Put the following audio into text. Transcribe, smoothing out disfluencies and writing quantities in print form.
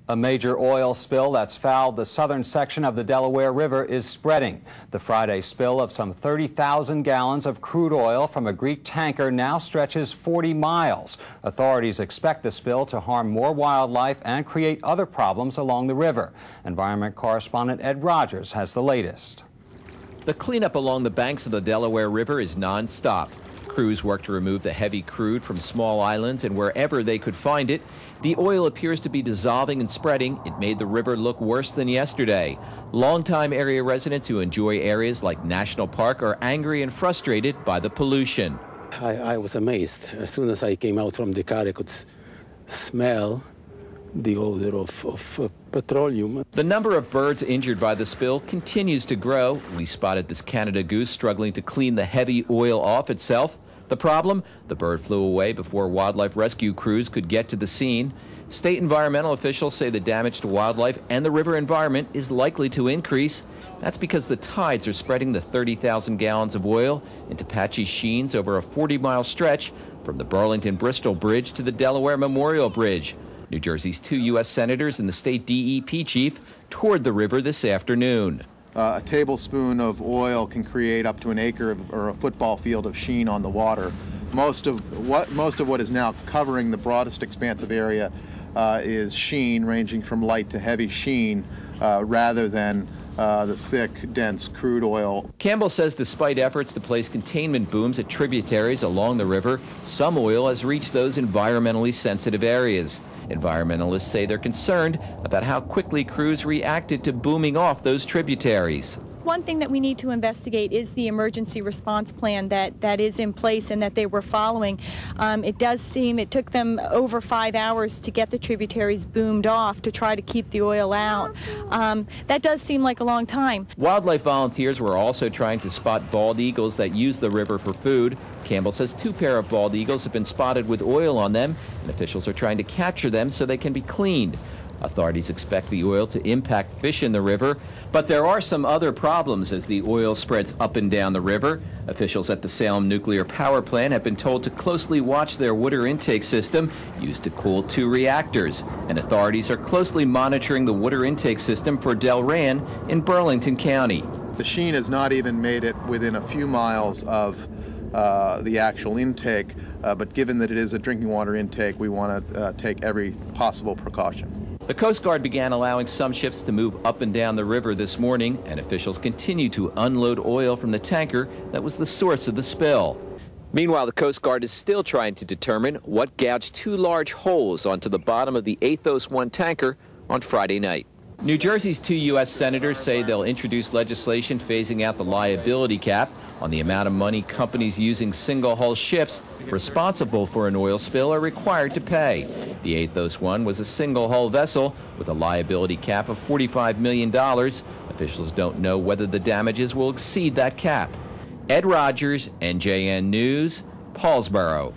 A major oil spill that's fouled the southern section of the Delaware River is spreading. The Friday spill of some 30,000 gallons of crude oil from a Greek tanker now stretches 40 miles. Authorities expect the spill to harm more wildlife and create other problems along the river. Environment correspondent Ed Rodgers has the latest. The cleanup along the banks of the Delaware River is non-stop. Crews work to remove the heavy crude from small islands, and wherever they could find it, the oil appears to be dissolving and spreading. It made the river look worse than yesterday. Longtime area residents who enjoy areas like National Park are angry and frustrated by the pollution. I was amazed. As soon as I came out from the car, I could smell the odor of petroleum. The number of birds injured by the spill continues to grow. We spotted this Canada goose struggling to clean the heavy oil off itself. The problem? The bird flew away before wildlife rescue crews could get to the scene. State environmental officials say the damage to wildlife and the river environment is likely to increase. That's because the tides are spreading the 30,000 gallons of oil into patchy sheens over a 40-mile stretch from the Burlington-Bristol Bridge to the Delaware Memorial Bridge. New Jersey's 2 U.S. senators and the state DEP chief toured the river this afternoon. A tablespoon of oil can create up to an acre or a football field of sheen on the water. Most of what is now covering the broadest expansive area is sheen, ranging from light to heavy sheen, rather than the thick, dense crude oil. Campbell says despite efforts to place containment booms at tributaries along the river, some oil has reached those environmentally sensitive areas. Environmentalists say they're concerned about how quickly crews reacted to booming off those tributaries. One thing that we need to investigate is the emergency response plan that is in place and that they were following. It does seem it took them over 5 hours to get the tributaries boomed off to try to keep the oil out. That does seem like a long time. Wildlife volunteers were also trying to spot bald eagles that use the river for food. Campbell says 2 pair of bald eagles have been spotted with oil on them, and officials are trying to capture them so they can be cleaned. Authorities expect the oil to impact fish in the river, but there are some other problems as the oil spreads up and down the river. Officials at the Salem Nuclear Power Plant have been told to closely watch their water intake system used to cool 2 reactors, and authorities are closely monitoring the water intake system for Delran in Burlington County. The sheen has not even made it within a few miles of the actual intake, but given that it is a drinking water intake, we want to take every possible precaution. The Coast Guard began allowing some ships to move up and down the river this morning, and officials continue to unload oil from the tanker that was the source of the spill. Meanwhile, the Coast Guard is still trying to determine what gouged 2 large holes onto the bottom of the Athos 1 tanker on Friday night. New Jersey's 2 U.S. senators say they'll introduce legislation phasing out the liability cap on the amount of money companies using single-hull ships responsible for an oil spill are required to pay. The Athos 1 was a single-hull vessel with a liability cap of $45 million. Officials don't know whether the damages will exceed that cap. Ed Rodgers, NJN News, Paulsboro.